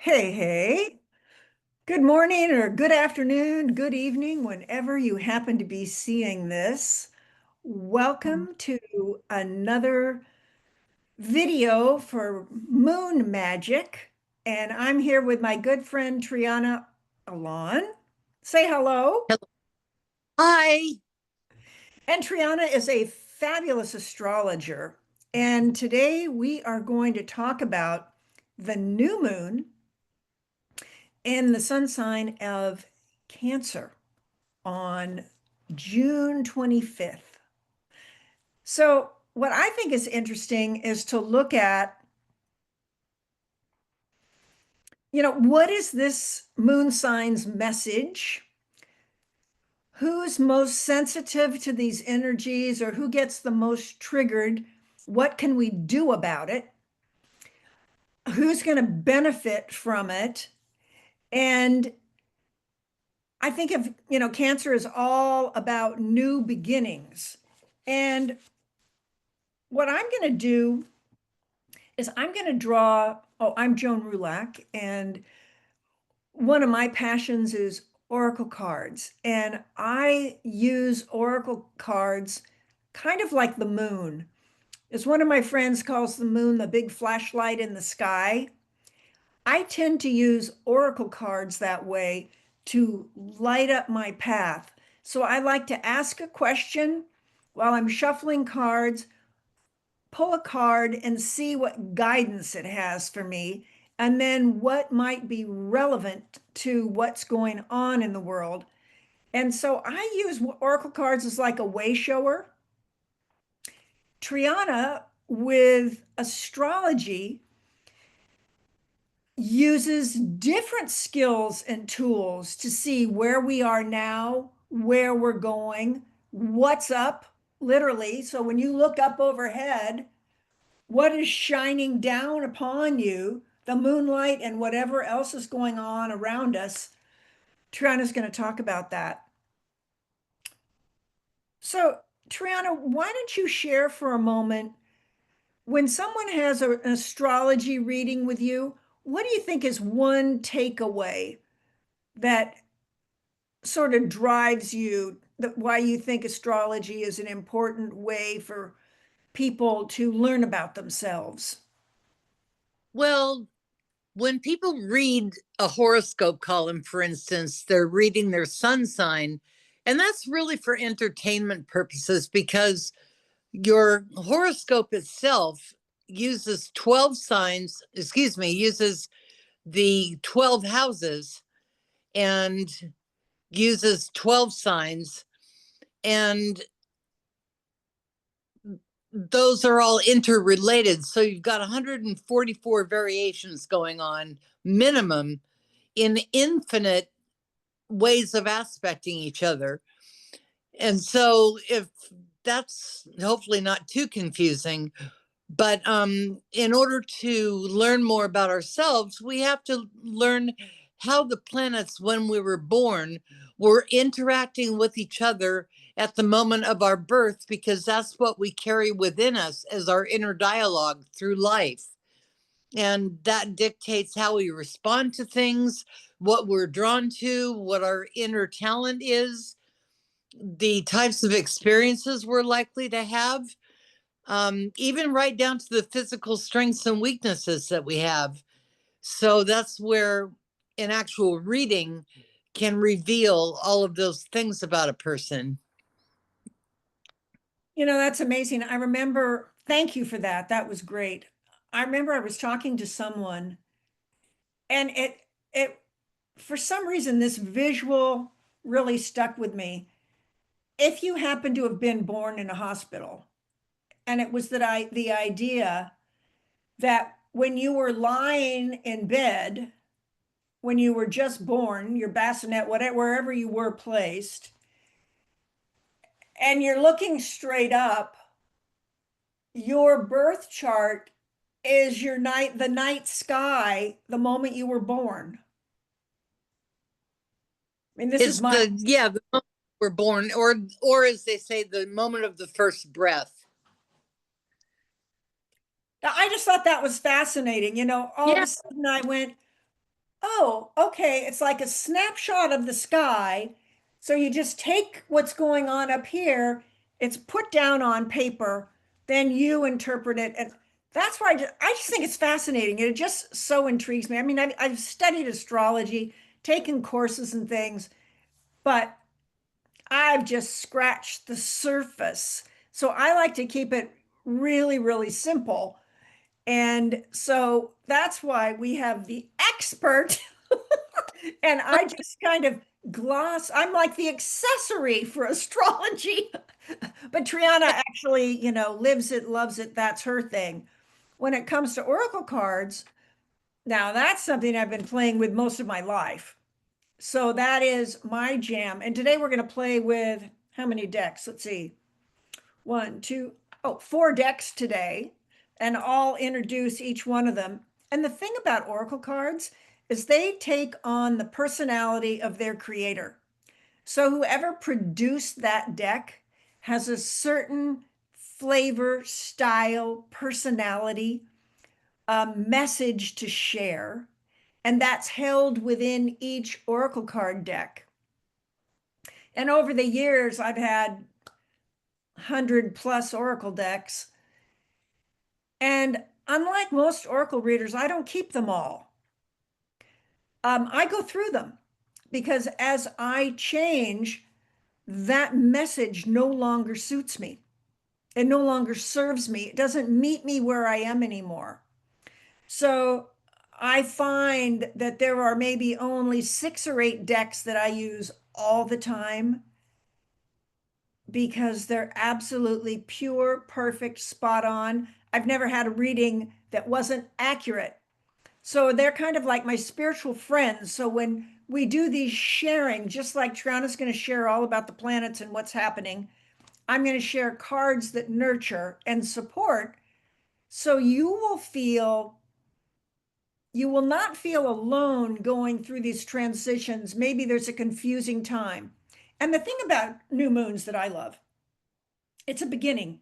Hey, hey. Good morning or good afternoon, good evening, whenever you happen to be seeing this. Welcome to another video for Moon Magic. And I'm here with my good friend Triana Elan. Say hello. Hello. Hi. And Triana is a fabulous astrologer. And today we are going to talk about the new moon in the sun sign of Cancer on June 25th. So, what I think is interesting is to look at, what is this moon sign's message? Who's most sensitive to these energies or who gets the most triggered? What can we do about it? Who's going to benefit from it? And I think of, Cancer is all about new beginnings. And what I'm going to do is I'm going to draw. Oh, I'm Joan Roulac, and one of my passions is oracle cards. And I use oracle cards kind of like the moon. As one of my friends calls the moon the big flashlight in the sky, I tend to use oracle cards that way to light up my path. So I like to ask a question while I'm shuffling cards, pull a card and see what guidance it has for me, and then what might be relevant to what's going on in the world. And so I use oracle cards as like a way shower. Triana with astrology uses different skills and tools to see where we are now, where we're going, what's up, literally. So when you look up overhead, what is shining down upon you, the moonlight and whatever else is going on around us. Triana's going to talk about that. So, Triana, why don't you share for a moment when someone has an astrology reading with you, what do you think is one takeaway that sort of drives you, that why you think astrology is an important way for people to learn about themselves? Well, when people read a horoscope column, for instance, they're reading their sun sign, and that's really for entertainment purposes because your horoscope itself uses 12 signs, uses the 12 houses and uses 12 signs. And those are all interrelated. So you've got 144 variations going on, minimum, in infinite ways of aspecting each other. And so if that's hopefully not too confusing, but in order to learn more about ourselves, we have to learn how the planets, when we were born, were interacting with each other at the moment of our birth, because that's what we carry within us as our inner dialogue through life. And that dictates how we respond to things, what we're drawn to, what our inner talent is, the types of experiences we're likely to have, even right down to the physical strengths and weaknesses that we have. So that's where an actual reading can reveal all of those things about a person. That's amazing. I remember, thank you for that. That was great. I remember I was talking to someone and it for some reason this visual really stuck with me. If you happen to have been born in a hospital, and it was that the idea that when you were lying in bed, when you were just born, your bassinet, whatever, wherever you were placed, and you're looking straight up, your birth chart is the night sky, the moment you were born. I mean, this is It's my, the moment we're born, or as they say, the moment of the first breath. I just thought that was fascinating. All of Yeah. a sudden I went, Oh, okay. It's like a snapshot of the sky. So you just take what's going on up here, it's put down on paper, then you interpret it. And that's why I just think it's fascinating. It just so intrigues me. I mean, I've studied astrology, taken courses and things, but I've just scratched the surface. So I like to keep it really, really simple. And so that's why we have the expert. And I just kind of I'm like the accessory for astrology. But Triana actually, lives it, loves it. That's her thing. When it comes to oracle cards, now that's something I've been playing with most of my life. So that is my jam. And today we're going to play with how many decks? Let's see. One, two, oh, four decks today, and I'll introduce each one of them. And the thing about oracle cards is they take on the personality of their creator. So whoever produced that deck has a certain flavor, style, personality, a message to share, and that's held within each oracle card deck. And over the years, I've had 100 plus oracle decks. And unlike most oracle readers, I don't keep them all. I go through them because as I change, that message no longer suits me. It no longer serves me. It doesn't meet me where I am anymore. So I find that there are maybe only 6 or 8 decks that I use all the time because they're absolutely pure, perfect, spot on. I've never had a reading that wasn't accurate. So they're kind of like my spiritual friends. So when we do these sharing, just like Triana's going to share all about the planets and what's happening, I'm going to share cards that nurture and support. So you will not feel alone going through these transitions. Maybe there's a confusing time. And the thing about new moons that I love, it's a beginning.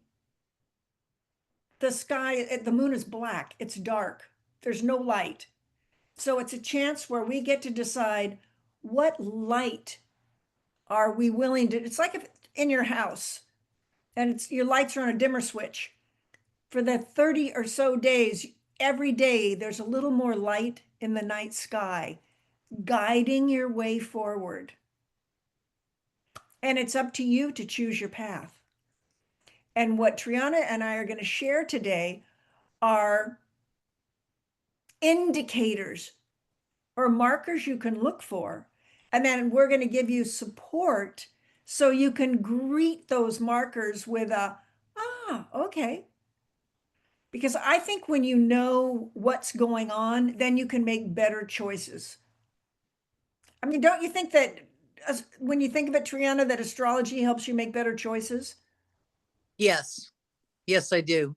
The sky, the moon is black, it's dark, there's no light. So it's a chance where we get to decide what light are we willing to, it's like if in your house and it's your lights are on a dimmer switch. For the 30 or so days, every day there's a little more light in the night sky, guiding your way forward. And it's up to you to choose your path. And what Triana and I are going to share today are indicators or markers you can look for. And then we're going to give you support so you can greet those markers with okay. Because I think when you know what's going on, then you can make better choices. I mean, don't you think that when you think of it, Triana, that astrology helps you make better choices? Yes. Yes, I do.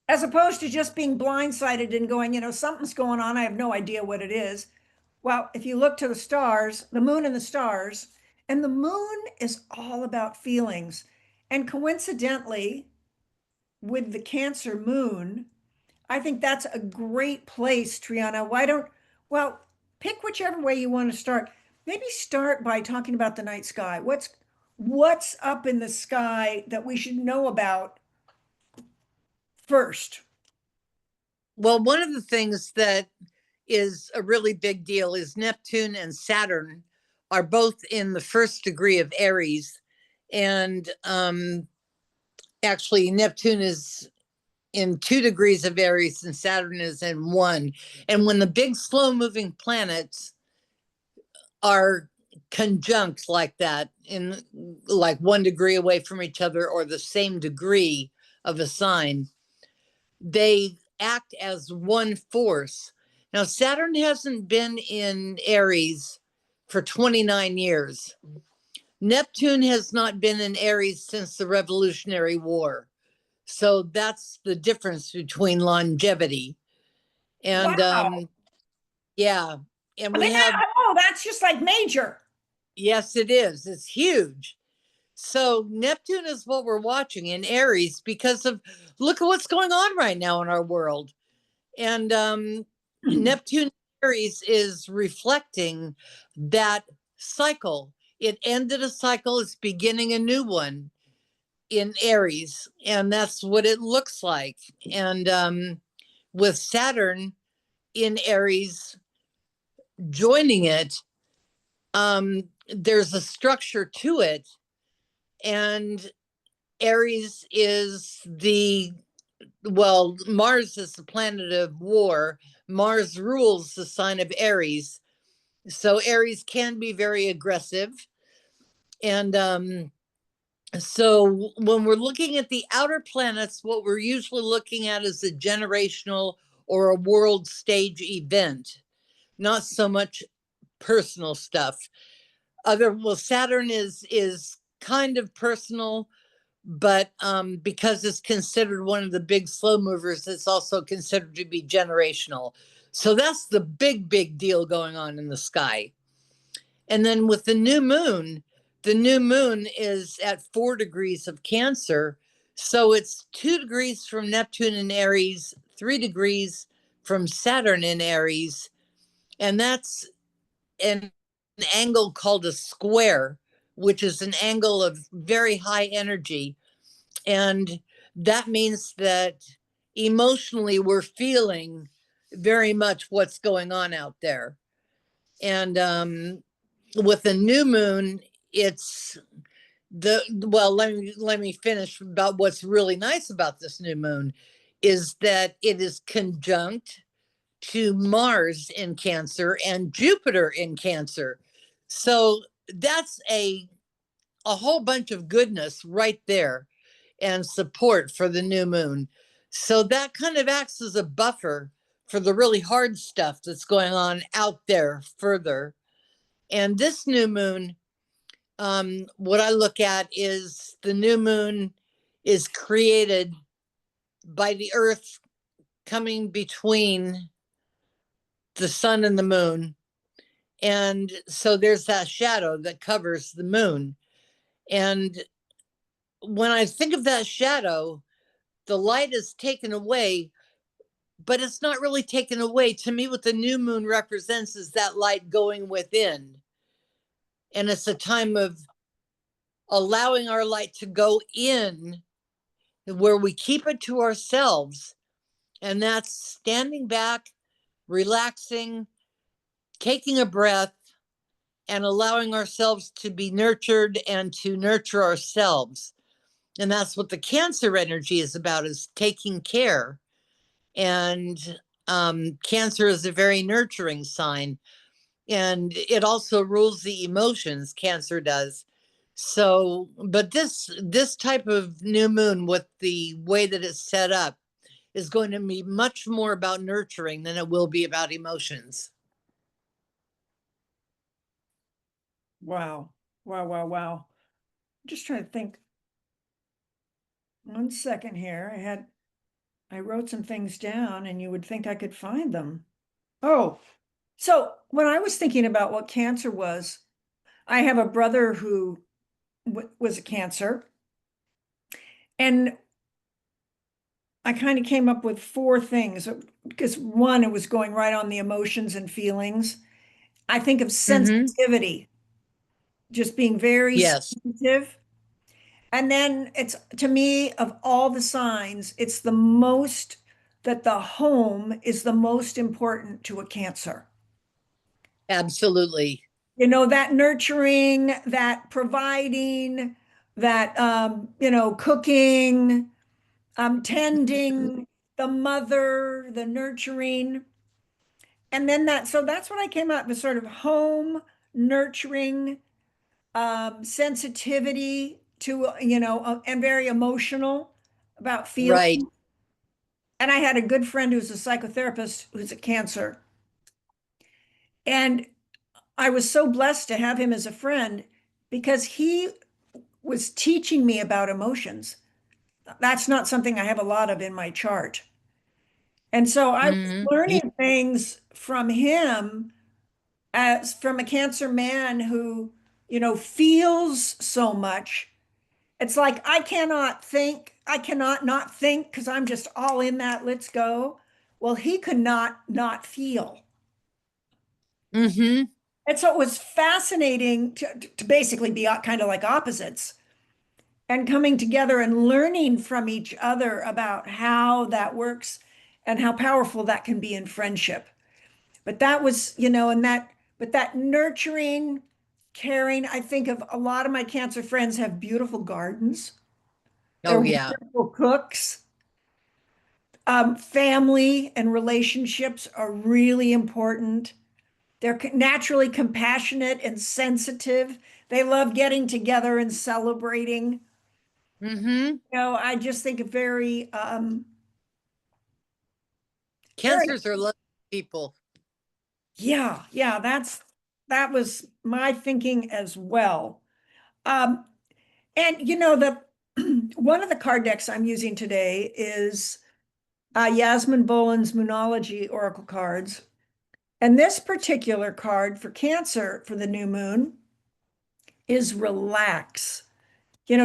As opposed to just being blindsided and going, something's going on. I have no idea what it is. Well, if you look to the stars, the moon and the stars, and the moon is all about feelings. And coincidentally, with the Cancer moon, I think that's a great place, Triana. Well, pick whichever way you want to start. Maybe start by talking about the night sky. What's up in the sky that we should know about first? Well, one of the things that is a really big deal is Neptune and Saturn are both in the first degree of Aries. And actually, Neptune is in 2 degrees of Aries and Saturn is in 1. And when the big slow moving planets are conjunct like that, in like 1 degree away from each other or the same degree of a sign, they act as one force. Now, Saturn hasn't been in Aries for 29 years. Neptune has not been in Aries since the Revolutionary War. So that's the difference between longevity. And Wow. yeah, and we have, Oh, that's just like major. yes, it is. It's huge. So Neptune is what we're watching in Aries because of look at what's going on right now in our world. And Neptune Aries is reflecting that cycle. It ended a cycle, it's beginning a new one in Aries, and that's what it looks like. And with Saturn in Aries joining it, there's a structure to it, and Aries is Mars is the planet of war. Mars rules the sign of Aries. So Aries can be very aggressive. And so when we're looking at the outer planets, what we're usually looking at is a generational or a world stage event, not so much personal stuff. Saturn is kind of personal, but because it's considered one of the big slow movers, it's also considered to be generational. So that's the big deal going on in the sky. And then with the new moon is at 4 degrees of Cancer. So it's 2 degrees from Neptune in Aries, 3 degrees from Saturn in Aries. And that's an angle called a square, which is an angle of very high energy. And that means that emotionally we're feeling very much what's going on out there. And with the new moon, it's let me finish about what's really nice about this new moon is that it is conjunct to Mars in Cancer and Jupiter in Cancer. So that's a whole bunch of goodness right there and support for the new moon. So that kind of acts as a buffer for the really hard stuff that's going on out there further. And this new moon, what I look at is the new moon is created by the earth coming between the sun and the moon. And so there's that shadow that covers the moon. And when I think of that shadow, the light is taken away, but it's not really taken away. To me, what the new moon represents is that light going within. And it's a time of allowing our light to go in where we keep it to ourselves. And that's standing back, relaxing, taking a breath, and allowing ourselves to be nurtured and to nurture ourselves. And that's what the Cancer energy is about, is taking care. And Cancer is a very nurturing sign. And it also rules the emotions, Cancer does. So, but this type of new moon, with the way that it's set up, is going to be much more about nurturing than it will be about emotions. Wow. Wow. Just trying to think. 1 second here. I wrote some things down and you would think I could find them. Oh, so when I was thinking about what Cancer was, I have a brother who was a Cancer. And I kind of came up with 4 things because one, it was going right on the emotions and feelings. I think of Mm-hmm. sensitivity, just being very Yes, sensitive. And then it's, to me, of all the signs, it's the most that the home is the most important to a Cancer. absolutely. That nurturing, that providing, that, cooking, tending, the mother, the nurturing. And then so that's what I came up with, sort of home, nurturing, sensitivity to, and very emotional about feeling. Right. And I had a good friend who's a psychotherapist who's a Cancer. And I was so blessed to have him as a friend because he was teaching me about emotions. That's not something I have a lot of in my chart. And so I was Mm-hmm. learning things from him as from a Cancer man who, feels so much. It's like I cannot not think because I'm just all in that, let's go. Well, he could not feel. Mm-hmm. And so it was fascinating to basically be kind of like opposites and coming together and learning from each other about how that works and how powerful that can be in friendship. But that was, but that nurturing, caring, I think of a lot of my Cancer friends have beautiful gardens. They're Oh, yeah. wonderful cooks. Family and relationships are really important. They're naturally compassionate and sensitive. They love getting together and celebrating. Mm-hmm. I just think very, very, Cancers are lovely people. yeah, yeah, that was my thinking as well. Um, and the one of the card decks I'm using today is Yasmin Boland's Moonology Oracle cards. And this particular card for Cancer for the new moon is relax.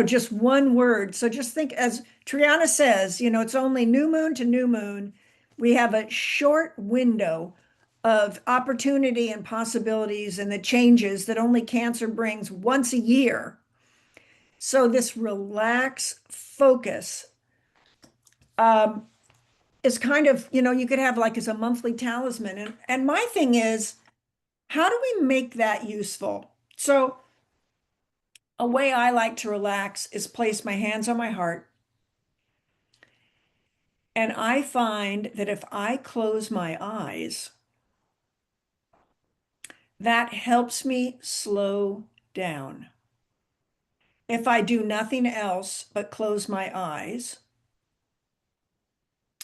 Just one word. So just think, as Triana says, it's only new moon to new moon. We have a short window of opportunity and possibilities and the changes that only Cancer brings once a year. So this relax focus is kind of, you could have like as a monthly talisman. And my thing is, how do we make that useful? So a way I like to relax is place my hands on my heart. And I find that if I close my eyes, that helps me slow down. If I do nothing else but close my eyes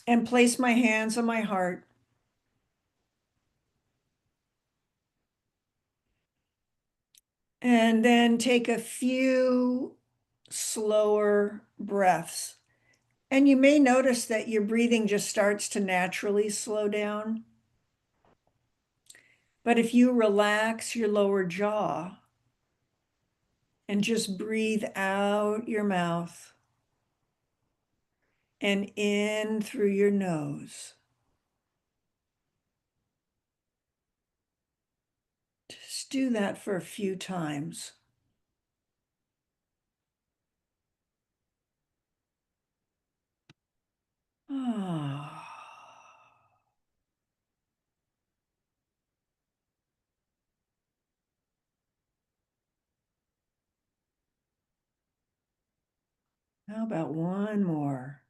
and place my hands on my heart, and then take a few slower breaths. And you may notice that your breathing just starts to naturally slow down. But if you relax your lower jaw and just breathe out your mouth and in through your nose, just do that for a few times. Ah. How about one more?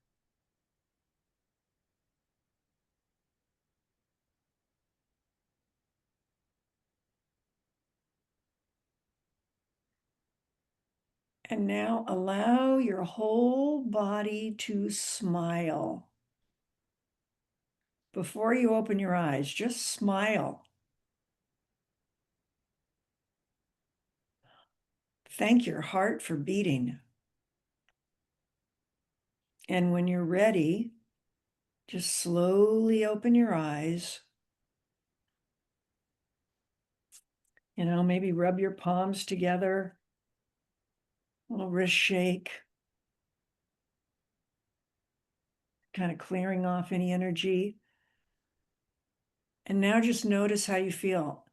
And now allow your whole body to smile. Before you open your eyes, just smile. Thank your heart for beating. And when you're ready, just slowly open your eyes. Maybe rub your palms together, a little wrist shake, kind of clearing off any energy. And now just notice how you feel.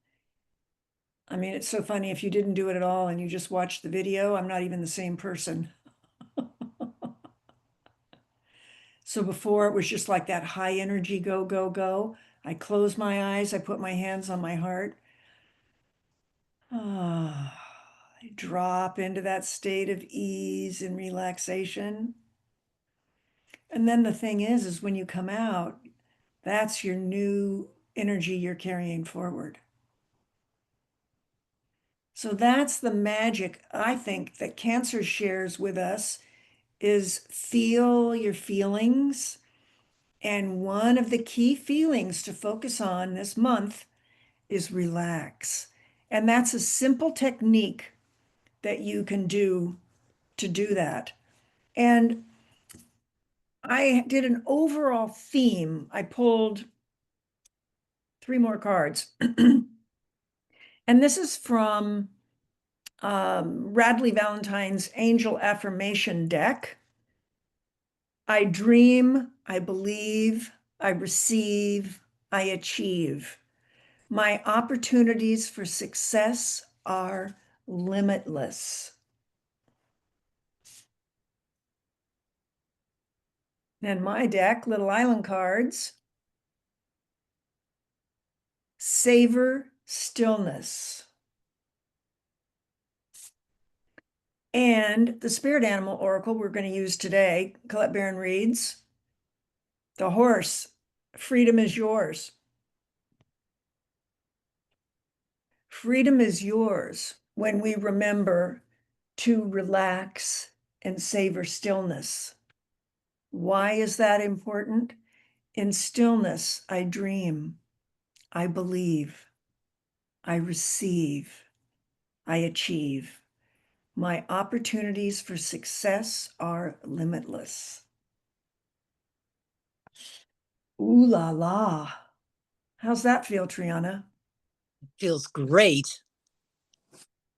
I mean, it's so funny if you didn't do it at all and you just watched the video, I'm not even the same person. So before it was just like that high energy, go, go, go. I close my eyes, I put my hands on my heart. I drop into that state of ease and relaxation. And then the thing is when you come out, that's your new energy you're carrying forward. So that's the magic, I think, that Cancer shares with us is feel your feelings. And one of the key feelings to focus on this month is relax. And that's a simple technique that you can do to do that. And I did an overall theme. I pulled 3 more cards. And this is from Radley Valentine's Angel Affirmation deck. I dream, I believe, I receive, I achieve. My opportunities for success are limitless. And my deck, little island cards. Savor stillness. And the spirit animal oracle we're going to use today, Colette Baron reads, the horse, freedom is yours. Freedom is yours when we remember to relax and savor stillness. Why is that important? In stillness, I dream, I believe, I receive, I achieve. My opportunities for success are limitless. Ooh la la. How's that feel, Triana? Feels great.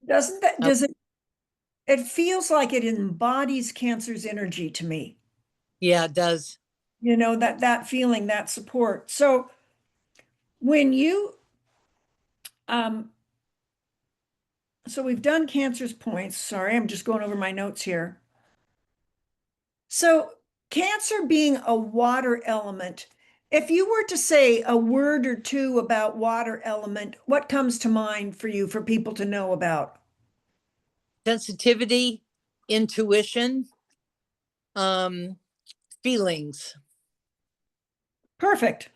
Doesn't that, Uh, does it, it feels like it embodies Cancer's energy to me. yeah, it does. You know, that feeling, that support. So when you, um, so we've done Cancer's points. Sorry, I'm just going over my notes here. So Cancer being a water element, if you were to say a word or two about water element, what comes to mind for you for people to know about? Sensitivity, intuition, um, feelings. Perfect.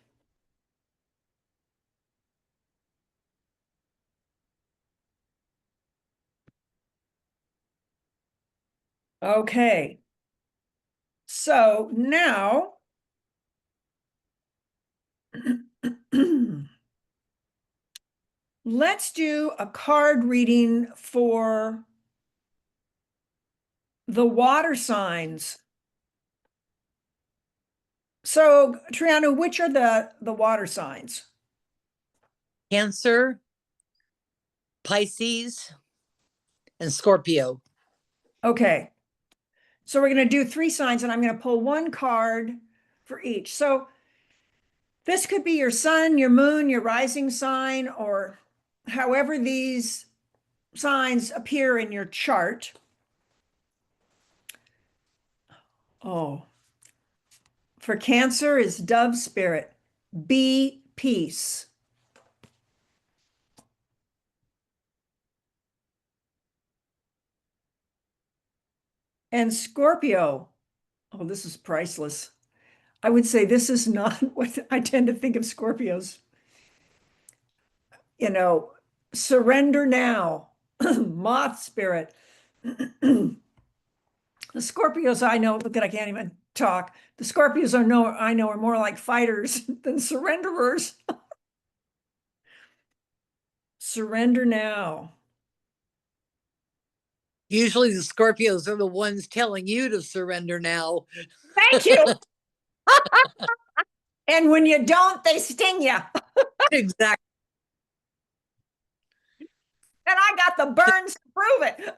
Okay. So now let's do a card reading for the water signs. So, Triana, which are the water signs? Cancer, Pisces, and Scorpio. Okay. So we're going to do three signs and I'm going to pull one card for each. So this could be your sun, your moon, your rising sign, or however these signs appear in your chart. Oh, for Cancer is dove spirit. Be peace. And Scorpio, oh, this is priceless. I would say this is not what I tend to think of Scorpios. You know, surrender now, moth spirit. The Scorpios I know, look at I can't even talk. The Scorpios I know are more like fighters than surrenderers. Surrender now. Usually the Scorpios are the ones telling you to surrender now. Thank you. And when you don't, they sting you. Exactly. And I got the burns to prove it.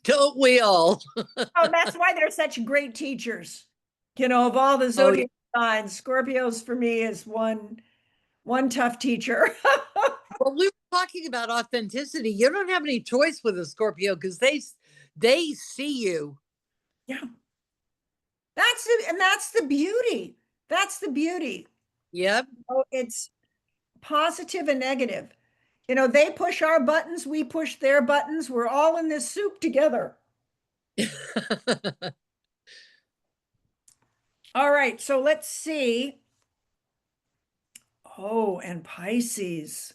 Don't we all? Oh, that's why they're such great teachers. You know, of all the Oh, yeah. zodiac signs, Scorpios for me is one tough teacher. Well, we were talking about authenticity. You don't have any choice with a Scorpio because they see you. Yeah. That's the beauty. That's the beauty. Yep. Oh, it's positive and negative. You know, they push our buttons, we push their buttons. We're all in this soup together. All right, so let's see. Oh, and Pisces.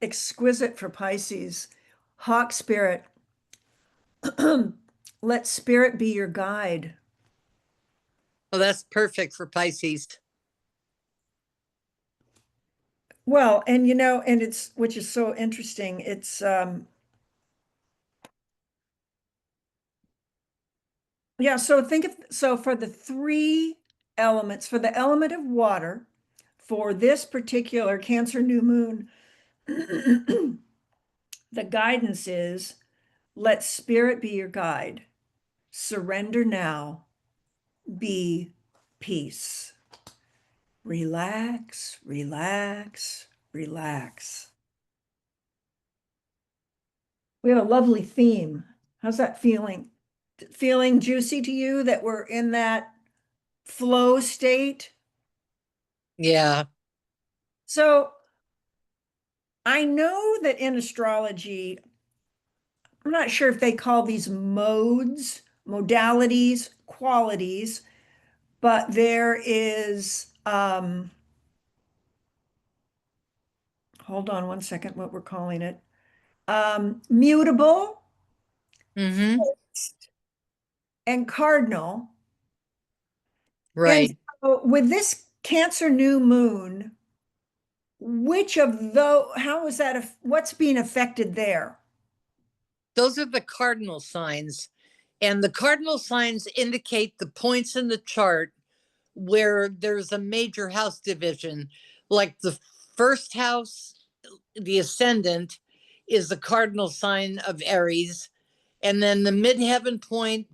Exquisite for Pisces. Hawk spirit. Let spirit be your guide. Well, that's perfect for Pisces. Well, and you know, and it's which is so interesting. It's yeah, so think of so for the three elements, for the element of water, for this particular Cancer new moon, the guidance is let spirit be your guide. Surrender now, be peace. Relax, relax, relax. We have a lovely theme. How's that feeling? Feeling juicy to you that we're in that flow state? Yeah. So I know that in astrology, I'm not sure if they call these modes, modalities, qualities, but there is, hold on one second, what we're calling it, mutable Mm-hmm. and cardinal. And Right. so with this Cancer new moon, which of those, how is that, what's being affected there? Those are the cardinal signs. And the cardinal signs indicate the points in the chart where there's a major house division. Like the first house, the ascendant, is the cardinal sign of Aries. And then the midheaven point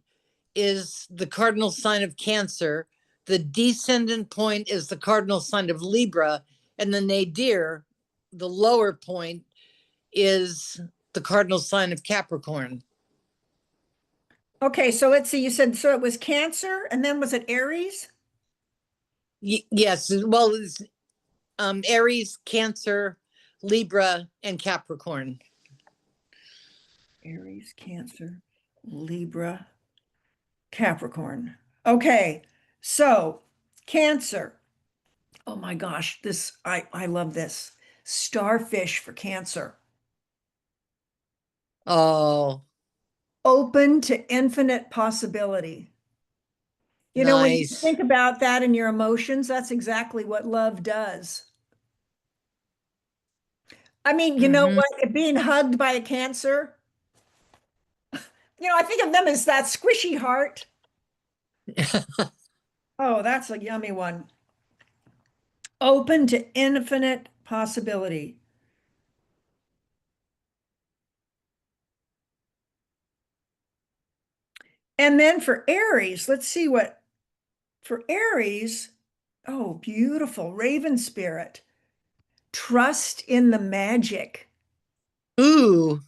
is the cardinal sign of Cancer. The descendant point is the cardinal sign of Libra. And the nadir, the lower point, is the cardinal sign of Capricorn. Okay, so let's see, you said, so it was Cancer and then was it Aries? Yes, well, it's Aries, Cancer, Libra, and Capricorn. Aries, Cancer, Libra, Capricorn. Okay, so Cancer. Oh my gosh, this I love this. Starfish for Cancer. Oh, Open to infinite possibility. You know, when you nice. think about that in your emotions, that's exactly what love does. I mean, you know Mm-hmm. what? Being hugged by a Cancer, I think of them as that squishy heart. Oh, that's a yummy one. Open to infinite possibility. And then for Aries, let's see what for Aries. Oh, beautiful. Raven spirit. Trust in the magic. Ooh.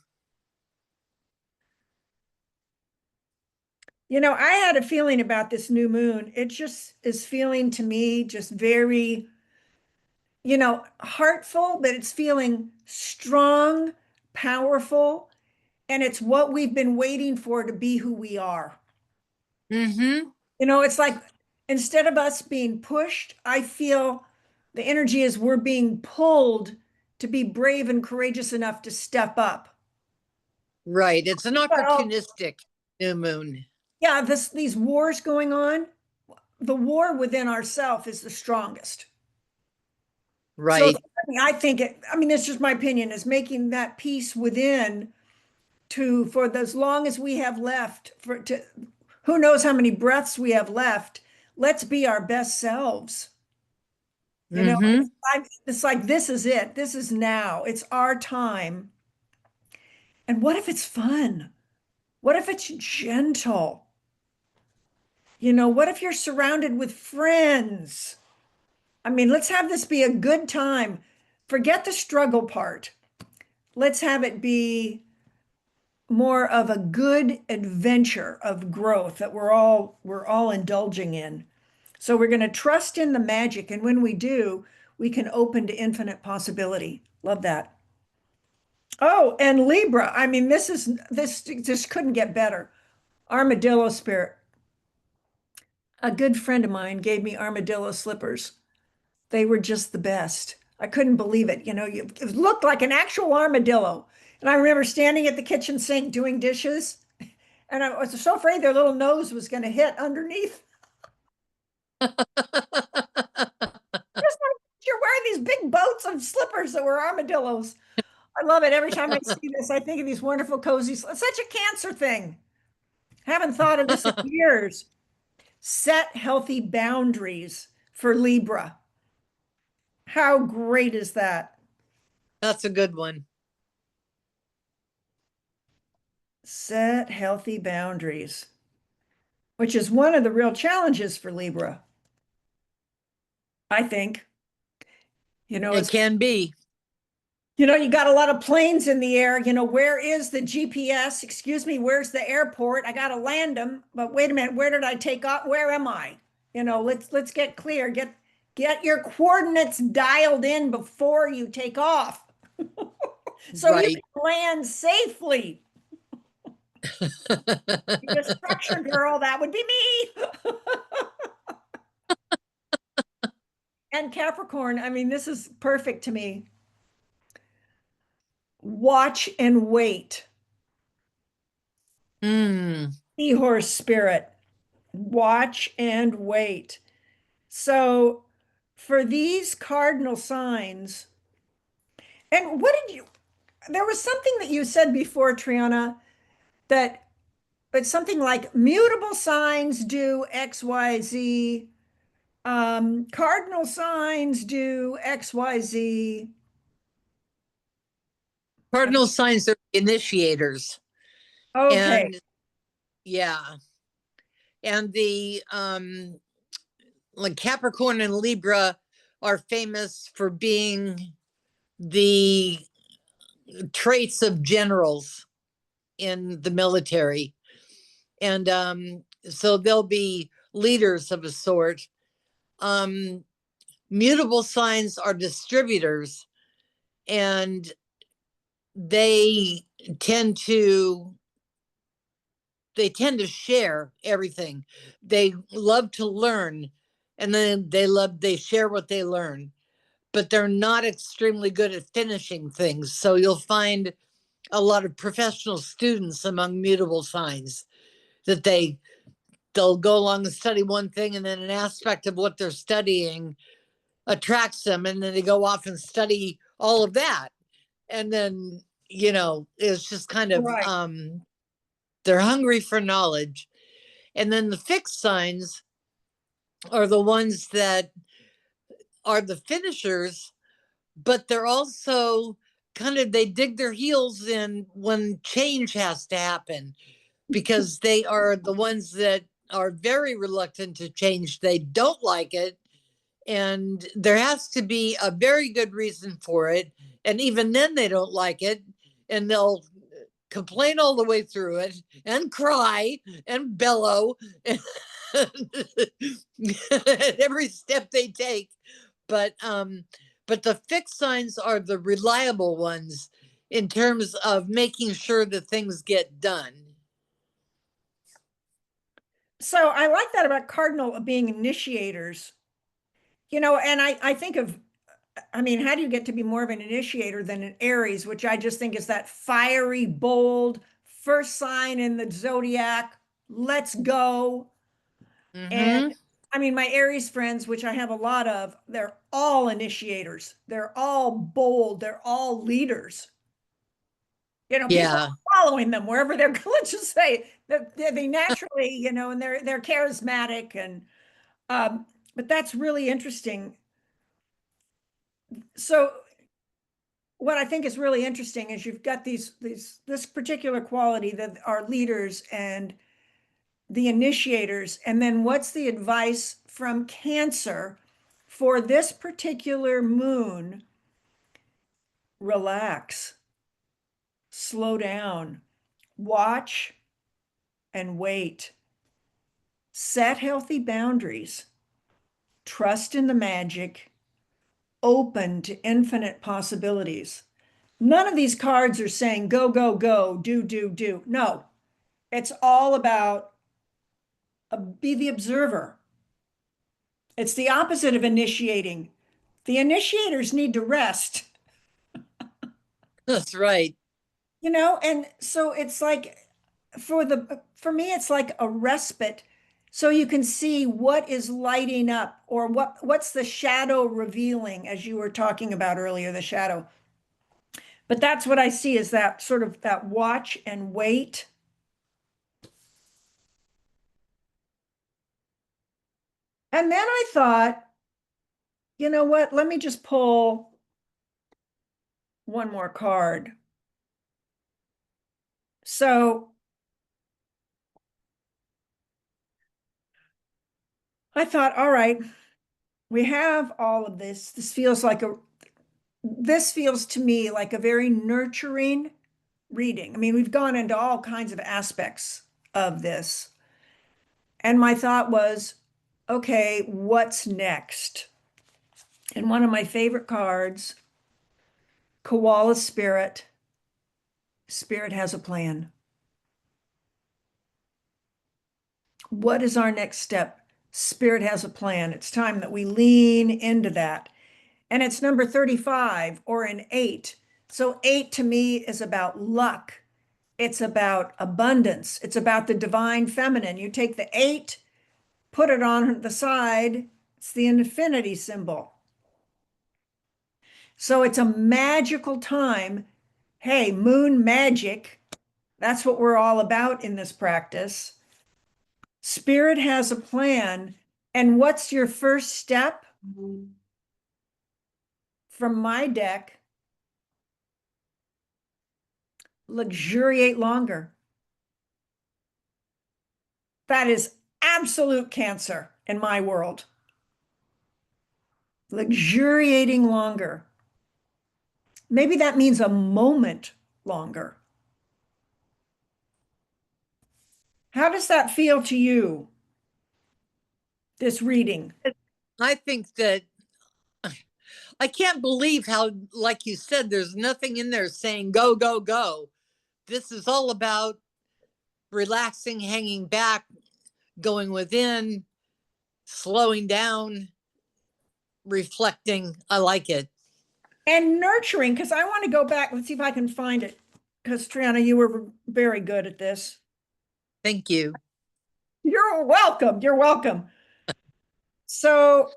I had a feeling about this new moon. It just is feeling to me just very, heartful, but it's feeling strong, powerful, and it's what we've been waiting for to be who we are. Mm-hmm. It's like instead of us being pushed, I feel the energy is we're being pulled to be brave and courageous enough to step up. Right. It's an Oh, opportunistic new moon. yeah, these wars going on, the war within ourself is the strongest. So Right. I think it's just my opinion, is making that peace within for as long as we have left, who knows how many breaths we have left, let's be our best selves. You know, Mm-hmm. it's like, this is it. This is now. It's our time. And what if it's fun? What if it's gentle? What if you're surrounded with friends? I mean, let's have this be a good time. Forget the struggle part. Let's have it be more of a good adventure of growth that we're all indulging in. So we're going to trust in the magic, and when we do, we can open to infinite possibility. Love that. Oh, and Libra. I mean, this just couldn't get better. Armadillo spirit. A good friend of mine gave me armadillo slippers. They were just the best. I couldn't believe it. It looked like an actual armadillo. And I remember standing at the kitchen sink doing dishes, and I was so afraid their little nose was going to hit underneath. Just like you're wearing these big boats of slippers that were armadillos. I love it. Every time I see this, I think of these wonderful cozy. It's such a Cancer thing. Haven't thought of this in years. Set healthy boundaries for Libra. How great is that? That's a good one. Set healthy boundaries, which is one of the real challenges for Libra. I think. It It's can be. you got a lot of planes in the air. Where is the GPS? Excuse me, where's the airport? I got to land them, but wait a minute, where did I take off? Where am I? Let's get clear. Get your coordinates dialed in before you take off, so you Right. can land safely. Be a structure girl, that would be me. And Capricorn, I mean, this is perfect to me. Watch and wait. Mm. Seahorse spirit. Watch and wait. So for these cardinal signs, and what did you, there was something that you said before, Triana, that it's something like mutable signs do XYZ, cardinal signs do XYZ. Cardinal signs are initiators. Okay, And yeah. And the like Capricorn and Libra are famous for being the traits of generals in the military. And so they'll be leaders of a sort. Um, Mutable signs are distributors, and they tend to share everything. They love to learn, and then they share what they learn, but they're not extremely good at finishing things. So you'll find a lot of professional students among mutable signs that they'll go along and study one thing, and then an aspect of what they're studying attracts them, and then they go off and study all of that. And then, it's just kind of right. they're hungry for knowledge. And then the fixed signs are the ones that are the finishers, but they're also kind of, they dig their heels in when change has to happen, because they are the ones that are very reluctant to change. They don't like it, and there has to be a very good reason for it. And even then, they don't like it, and they'll complain all the way through it and cry and bellow at every step they take. But the fixed signs are the reliable ones in terms of making sure that things get done. So I like that about cardinal being initiators. And I think of, I mean, how do you get to be more of an initiator than an Aries, which I just think is that fiery, bold, first sign in the zodiac, let's go. And Mm-hmm. I mean, my Aries friends, which I have a lot of, they're all initiators. They're all bold. They're all leaders. People Yeah. are following them wherever they're going. Let's just say that they naturally, and they're charismatic, and but that's really interesting. So what I think is really interesting is you've got this particular quality that are leaders and the initiators, and then what's the advice from Cancer for this particular moon? Relax, slow down, watch and wait, set healthy boundaries, trust in the magic, open to infinite possibilities. None of these cards are saying go, go, go, do, do, do. No, it's all about be the observer. It's the opposite of initiating. The initiators need to rest, That's right. and so it's like for me, it's like a respite. So you can see what is lighting up or what's the shadow revealing, as you were talking about earlier, the shadow. But that's what I see is that sort of that watch and wait. And then I thought, you know what? Let me just pull one more card. So I thought, all right, we have all of this. This feels to me like a very nurturing reading. I mean, we've gone into all kinds of aspects of this. And my thought was, okay, what's next? And one of my favorite cards, Koala Spirit. Spirit has a plan. What is our next step? Spirit has a plan. It's time that we lean into that. And it's number 35 or an 8. So 8 to me is about luck. It's about abundance. It's about the divine feminine. You take the 8, put it on the side. It's the infinity symbol. So it's a magical time. Hey, moon magic. That's what we're all about in this practice. Spirit has a plan. And what's your first step? From my deck, luxuriate longer. That is absolute Cancer in my world. Luxuriating longer. Maybe that means a moment longer. How does that feel to you, this reading? I think that I can't believe how, like you said, there's nothing in there saying go, go, go. This is all about relaxing, hanging back, going within, slowing down, reflecting. I like it. And nurturing, because I want to go back. Let's see if I can find it. Because Triana, you were very good at this. Thank you. You're welcome. You're welcome. So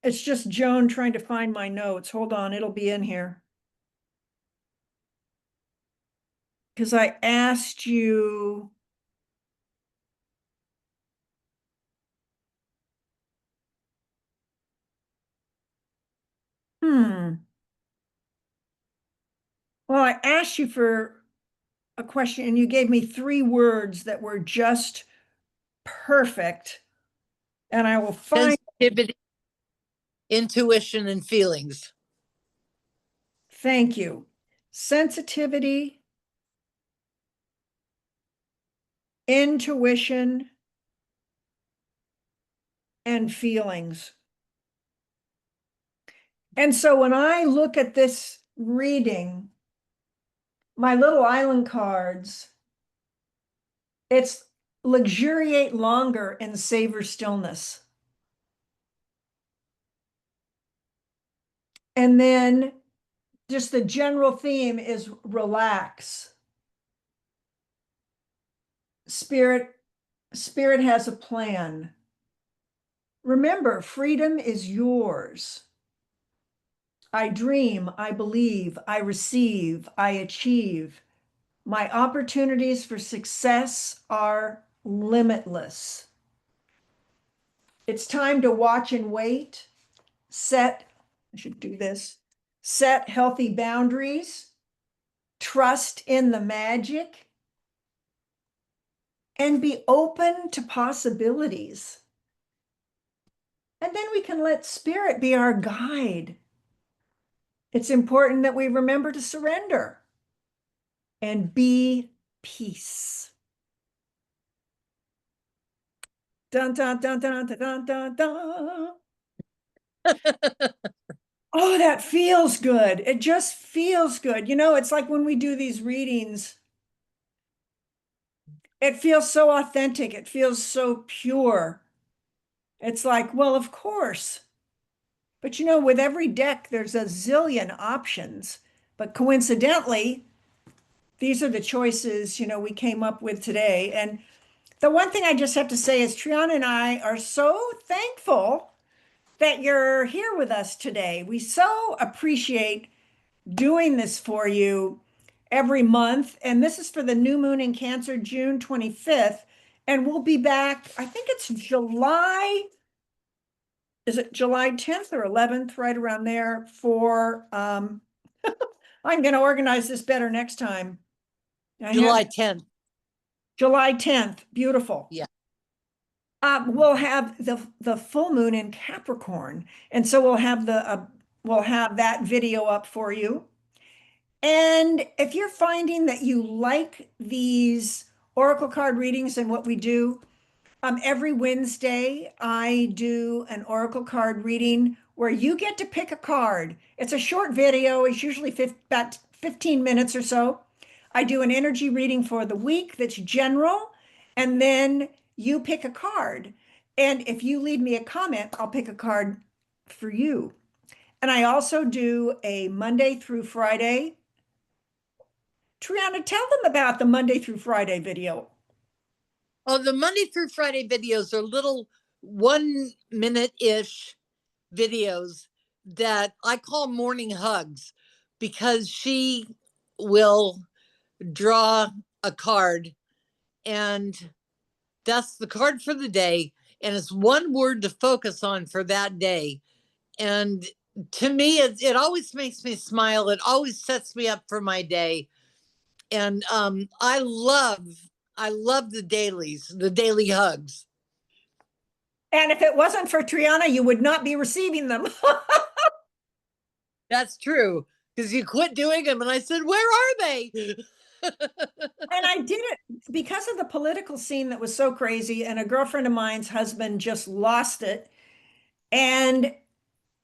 it's just Joan trying to find my notes. Hold on, it'll be in here. Because I asked you. Well, I asked you for a question and you gave me 3 words that were just perfect. And I will find. Sensitivity, intuition, and feelings. Thank you. Sensitivity, intuition, and feelings. And so when I look at this reading, my little island cards, it's luxuriate longer and savor stillness. And then just the general theme is relax. Spirit has a plan. Remember, freedom is yours. I dream, I believe, I receive, I achieve. My opportunities for success are limitless. It's time to watch and wait. I should do this. Set healthy boundaries. Trust in the magic. And be open to possibilities. And then we can let spirit be our guide. It's important that we remember to surrender and be peace. Dun, dun, dun, dun, dun, dun, dun, dun. Oh, that feels good. It just feels good. You know, it's like when we do these readings, it feels so authentic. It feels so pure. It's like, well, of course. But you know, with every deck, there's a zillion options. But coincidentally, these are the choices, we came up with today. And the one thing I just have to say is Triana and I are so thankful that you're here with us today. We so appreciate doing this for you every month. And this is for the new moon in Cancer, June 25th. And we'll be back, I think it's is it July 10th or 11th, right around there for, I'm going to organize this better next time. July 10th. July 10th. Beautiful. Yeah. We'll have the full moon in Capricorn, and so we'll have that video up for you. And if you're finding that you like these oracle card readings and what we do, every Wednesday I do an oracle card reading where you get to pick a card. It's a short video. It's usually about 15 minutes or so. I do an energy reading for the week that's general, and then you pick a card. And if you leave me a comment, I'll pick a card for you. And I also do a Monday through Friday. Triana, tell them about the Monday through Friday video. Oh, the Monday through Friday videos are little 1 minute-ish videos that I call morning hugs, because she will draw a card, and that's the card for the day, and it's one word to focus on for that day. And to me, it always makes me smile. It always sets me up for my day. And I love the dailies, the daily hugs. And if it wasn't for Triana, you would not be receiving them. That's true, because you quit doing them, and I said, "Where are they?" And I did it because of the political scene that was so crazy. And a girlfriend of mine's husband just lost it. And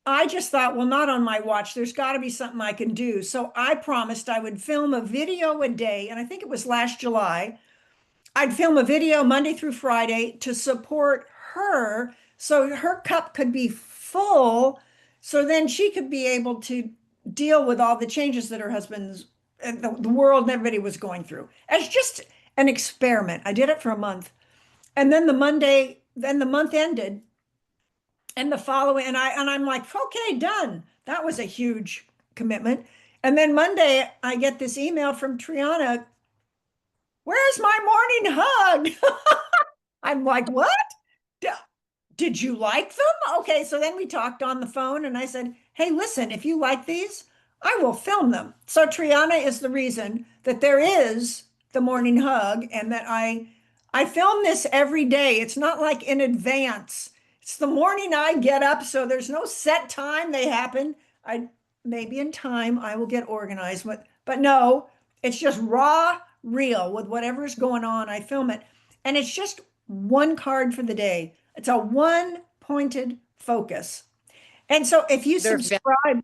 I just thought, well, not on my watch. There's got to be something I can do. So I promised I would film a video a day. And I think it was last July. I'd film a video Monday through Friday to support her so her cup could be full. So then she could be able to deal with all the changes that her husband's and the world and everybody was going through as just an experiment. I did it for a month. And then then the month ended and the following, and I'm like, okay, done. That was a huge commitment. And then Monday, I get this email from Triana. Where's my morning hug? I'm like, what? Did you like them? Okay, so then we talked on the phone and I said, hey, listen, if you like these, I will film them. So Triana is the reason that there is the morning hug and that I film this every day. It's not like in advance. It's the morning I get up, so there's no set time they happen. I maybe in time I will get organized, but no, it's just raw, real with whatever's going on. I film it. And it's just one card for the day. It's a one pointed focus. And so if you They're subscribe,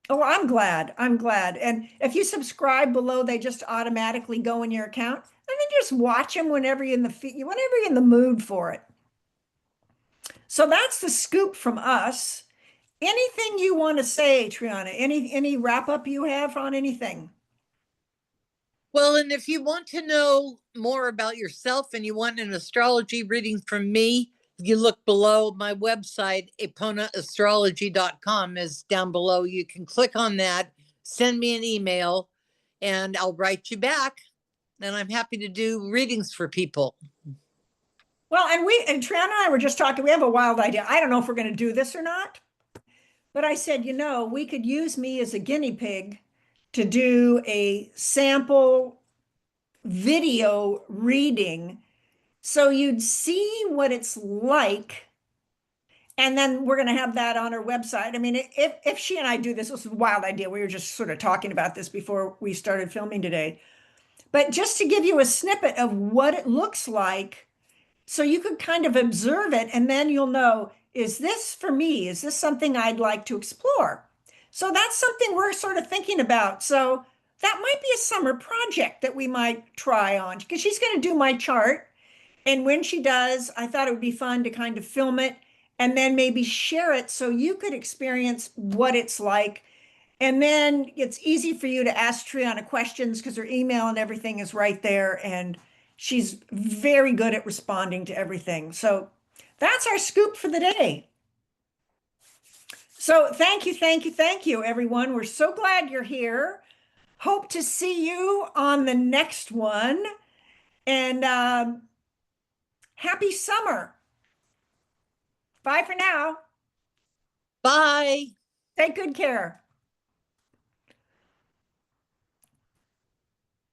oh, I'm glad. I'm glad. And if you subscribe below, they just automatically go in your account. And then just watch them whenever whenever you're in the mood for it. So that's the scoop from us. Anything you want to say, Triana? Any wrap up you have on anything? Well, and if you want to know more about yourself and you want an astrology reading from me, you look below. My website, eponaastrology.com, is down below. You can click on that, send me an email, and I'll write you back. And I'm happy to do readings for people. Well, and Triana and I were just talking, we have a wild idea. I don't know if we're going to do this or not, but I said, we could use me as a guinea pig to do a sample video reading so you'd see what it's like. And then we're going to have that on our website. I mean, if she and I do this is a wild idea. We were just sort of talking about this before we started filming today. But just to give you a snippet of what it looks like, so you could kind of observe it, and then you'll know, is this for me? Is this something I'd like to explore? So that's something we're sort of thinking about. So that might be a summer project that we might try on, because she's going to do my chart. And when she does, I thought it would be fun to kind of film it and then maybe share it so you could experience what it's like. And then it's easy for you to ask Triana questions because her email and everything is right there. And she's very good at responding to everything. So that's our scoop for the day. So thank you, thank you, thank you, everyone. We're so glad you're here. Hope to see you on the next one. And happy summer. Bye for now. Bye. Take good care.